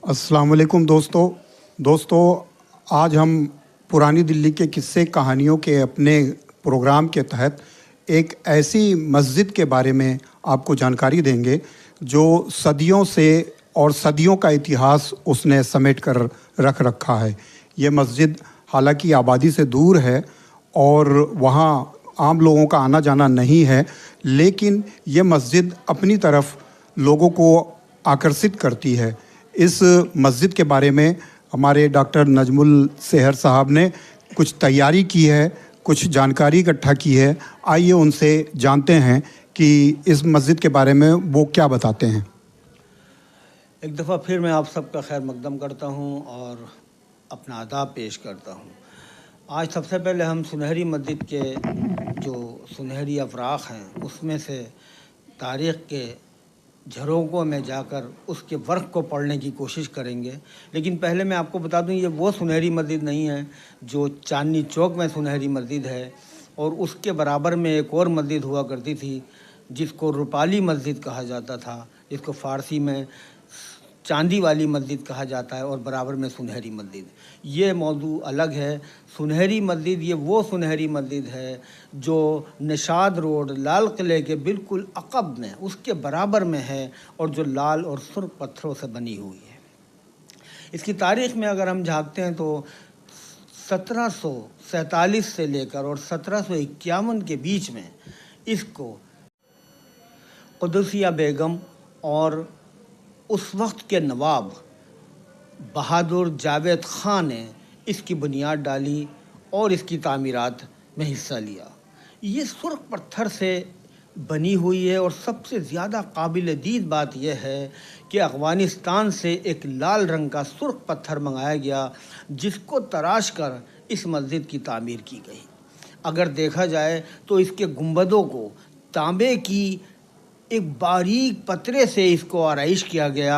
अस्सलाम वालेकुम दोस्तों, आज हम पुरानी दिल्ली के किस्से कहानियों के अपने प्रोग्राम के तहत एक ऐसी मस्जिद के बारे में आपको जानकारी देंगे जो सदियों से और सदियों का इतिहास उसने समेट कर रख रखा है। ये मस्जिद हालांकि आबादी से दूर है और वहाँ आम लोगों का आना जाना नहीं है, लेकिन ये मस्जिद अपनी तरफ लोगों को आकर्षित करती है। इस मस्जिद के बारे में हमारे डॉक्टर नजमुल सेहर साहब ने कुछ तैयारी की है, कुछ जानकारी इकट्ठा की है। आइए उनसे जानते हैं कि इस मस्जिद के बारे में वो क्या बताते हैं। एक दफ़ा फिर मैं आप सबका खैर मकदम करता हूँ और अपना आदाब पेश करता हूँ। आज सबसे पहले हम सुनहरी मस्जिद के जो सुनहरी अवराक़ हैं उसमें से तारीख़ के झरोकों में जाकर उसके वर्क को पढ़ने की कोशिश करेंगे। लेकिन पहले मैं आपको बता दूं, ये वो सुनहरी मस्जिद नहीं है जो चांदनी चौक में सुनहरी मस्जिद है, और उसके बराबर में एक और मस्जिद हुआ करती थी जिसको रूपाली मस्जिद कहा जाता था, जिसको फ़ारसी में चांदी वाली मस्जिद कहा जाता है, और बराबर में सुनहरी मस्जिद। ये मौजू अलग है। सुनहरी मस्जिद ये वो सुनहरी मस्जिद है जो निशाद रोड लाल किले के बिल्कुल अक़ब में उसके बराबर में है, और जो लाल और सुर्ख पत्थरों से बनी हुई है। इसकी तारीख़ में अगर हम झाँकते हैं तो 1747 से लेकर और 1751 के बीच में इसको कुदसिया बेगम और उस वक्त के नवाब बहादुर जावेद ख़ान ने इसकी बुनियाद डाली और इसकी तामीरात में हिस्सा लिया। ये सुर्ख पत्थर से बनी हुई है, और सबसे ज़्यादा काबिल दीद बात यह है कि अफ़गानिस्तान से एक लाल रंग का सुर्ख पत्थर मंगाया गया जिसको तराश कर इस मस्जिद की तामीर की गई। अगर देखा जाए तो इसके गुंबदों को तांबे की एक बारीक पतरे से इसको आराइश किया गया।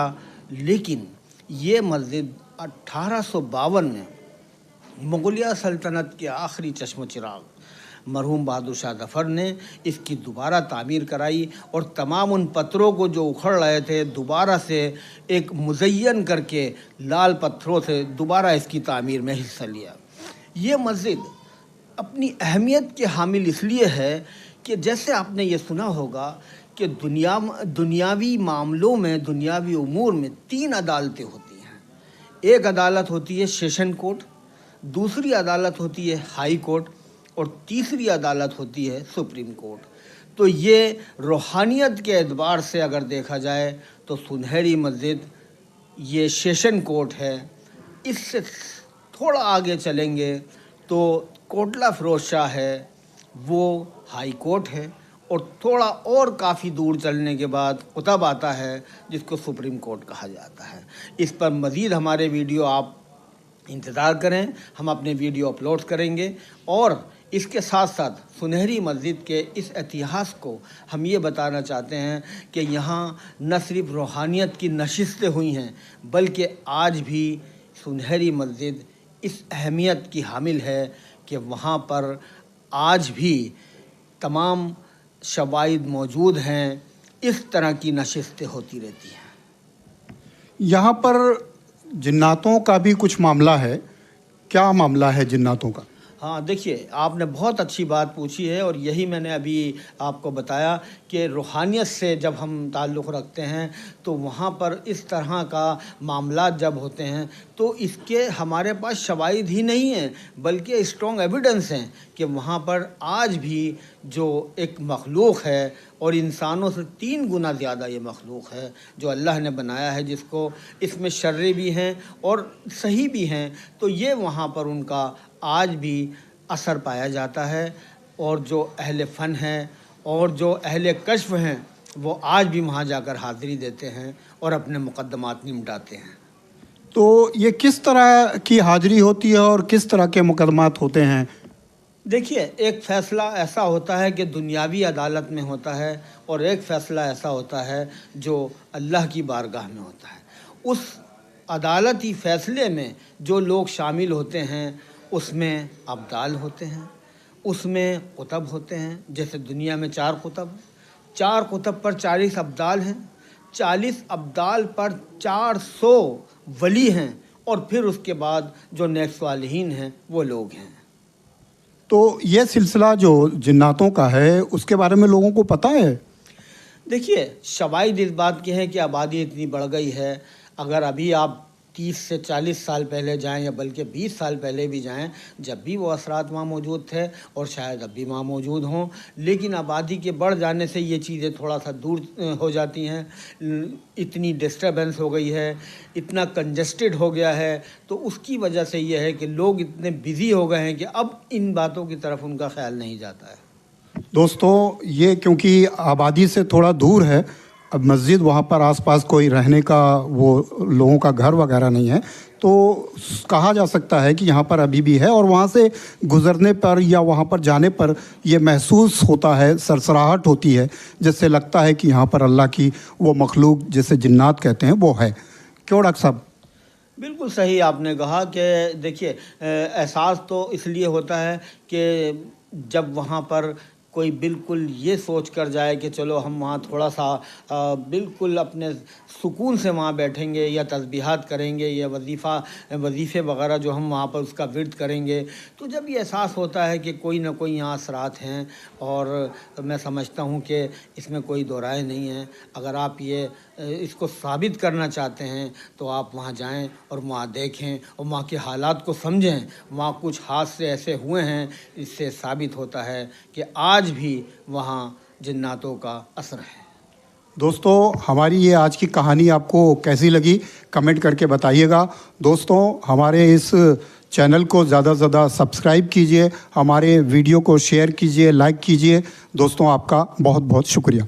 लेकिन ये मस्जिद 1852 में मुग़लिया सल्तनत के आखिरी चश्म चिराग मरहूम बहादुर शाह ज़फ़र ने इसकी दोबारा तामीर कराई, और तमाम उन पत्थरों को जो उखड़ रहे थे दोबारा से एक मुज़य्यन करके लाल पत्थरों से दोबारा इसकी तामीर में हिस्सा लिया। ये मस्जिद अपनी अहमियत के हामिल इसलिए है कि जैसे आपने ये सुना होगा कि दुनियावी मामलों में, दुनियावी उमूर में 3 अदालतें होती हैं। एक अदालत होती है सेशन कोर्ट, दूसरी अदालत होती है हाई कोर्ट, और तीसरी अदालत होती है सुप्रीम कोर्ट। तो ये रूहानियत के एतबार से अगर देखा जाए तो सुनहरी मस्जिद ये सेशन कोर्ट है। इससे थोड़ा आगे चलेंगे तो कोटला फ़िरोज़ शाह है, वो हाई कोर्ट है, और थोड़ा और काफ़ी दूर चलने के बाद कुतब आता है जिसको सुप्रीम कोर्ट कहा जाता है। इस पर मज़ीद हमारे वीडियो आप इंतज़ार करें, हम अपने वीडियो अपलोड करेंगे। और इसके साथ साथ सुनहरी मस्जिद के इस इतिहास को हम ये बताना चाहते हैं कि यहाँ न सिर्फ रूहानियत की नशिस्तें हुई हैं, बल्कि आज भी सुनहरी मस्जिद इस अहमियत की हामिल है कि वहाँ पर आज भी तमाम शवाइद मौजूद हैं, इस तरह की नशिस्तें होती रहती हैं। यहाँ पर जिन्नातों का भी कुछ मामला है। क्या मामला है जिन्नातों का? हाँ, देखिए, आपने बहुत अच्छी बात पूछी है, और यही मैंने अभी आपको बताया कि रूहानियत से जब हम ताल्लुक़ रखते हैं तो वहाँ पर इस तरह का मामला जब होते हैं तो इसके हमारे पास शवाहिद ही नहीं हैं, बल्कि स्ट्रॉन्ग एविडेंस हैं कि वहाँ पर आज भी जो एक मखलूक है, और इंसानों से 3 गुना ज़्यादा ये मखलूक है जो अल्लाह ने बनाया है, जिसको इसमें शर्रे भी हैं और सही भी हैं, तो ये वहाँ पर उनका आज भी असर पाया जाता है। और जो अहले फ़न हैं और जो अहले कश्फ हैं वो आज भी वहाँ जाकर हाज़िरी देते हैं और अपने मुक़द्दमात निपटाते हैं। तो ये किस तरह की हाज़िरी होती है और किस तरह के मुकदमात होते हैं? देखिए, एक फ़ैसला ऐसा होता है कि दुनियावी अदालत में होता है, और एक फ़ैसला ऐसा होता है जो अल्लाह की बारगाह में होता है। उस अदालती फ़ैसले में जो लोग शामिल होते हैं उसमें अब्दाल होते हैं, उसमें कुतब होते हैं। जैसे दुनिया में 4 कुतब पर 40 अब्दाल हैं, 40 अब्दाल पर 400 वली हैं और फिर उसके बाद जो नेक सालिहीन हैं वो लोग हैं। तो ये सिलसिला जो जिन्नातों का है उसके बारे में लोगों को पता है? देखिए, शवाहिद इस बात के हैं कि आबादी इतनी बढ़ गई है। अगर अभी आप 30 से 40 साल पहले जाएं या बल्कि 20 साल पहले भी जाएं, जब भी वो असरात वहाँ मौजूद थे और शायद अब भी वहाँ मौजूद हों, लेकिन आबादी के बढ़ जाने से ये चीज़ें थोड़ा सा दूर हो जाती हैं। इतनी डिस्टर्बेंस हो गई है, इतना कंजस्टेड हो गया है, तो उसकी वजह से ये है कि लोग इतने बिज़ी हो गए हैं कि अब इन बातों की तरफ उनका ख्याल नहीं जाता है। दोस्तों, ये क्योंकि आबादी से थोड़ा दूर है, अब मस्जिद वहाँ पर आसपास कोई रहने का वो लोगों का घर वगैरह नहीं है, तो कहा जा सकता है कि यहाँ पर अभी भी है। और वहाँ से गुज़रने पर या वहाँ पर जाने पर ये महसूस होता है, सरसराहट होती है, जिससे लगता है कि यहाँ पर अल्लाह की वो मखलूक जिसे जिन्नात कहते हैं वो है। क्यों डॉक्टर साहब? बिल्कुल सही आपने कहा कि देखिए, एहसास तो इसलिए होता है कि जब वहाँ पर कोई बिल्कुल ये सोच कर जाए कि चलो हम वहाँ थोड़ा सा बिल्कुल अपने सुकून से वहाँ बैठेंगे या तस्बीहात करेंगे या वजीफ़े वगैरह जो हम वहाँ पर उसका विर्द करेंगे, तो जब ये एहसास होता है कि कोई ना कोई यहाँ असरात हैं, और मैं समझता हूँ कि इसमें कोई दो राय नहीं है। अगर आप ये इसको साबित करना चाहते हैं तो आप वहाँ जाएं और वहाँ देखें और वहाँ के हालात को समझें। वहाँ कुछ हादसे ऐसे हुए हैं, इससे साबित होता है कि आज भी वहाँ जिन्नातों का असर है। दोस्तों, हमारी ये आज की कहानी आपको कैसी लगी कमेंट करके बताइएगा। दोस्तों, हमारे इस चैनल को ज़्यादा से ज़्यादा सब्सक्राइब कीजिए, हमारे वीडियो को शेयर कीजिए, लाइक कीजिए। दोस्तों, आपका बहुत बहुत शुक्रिया।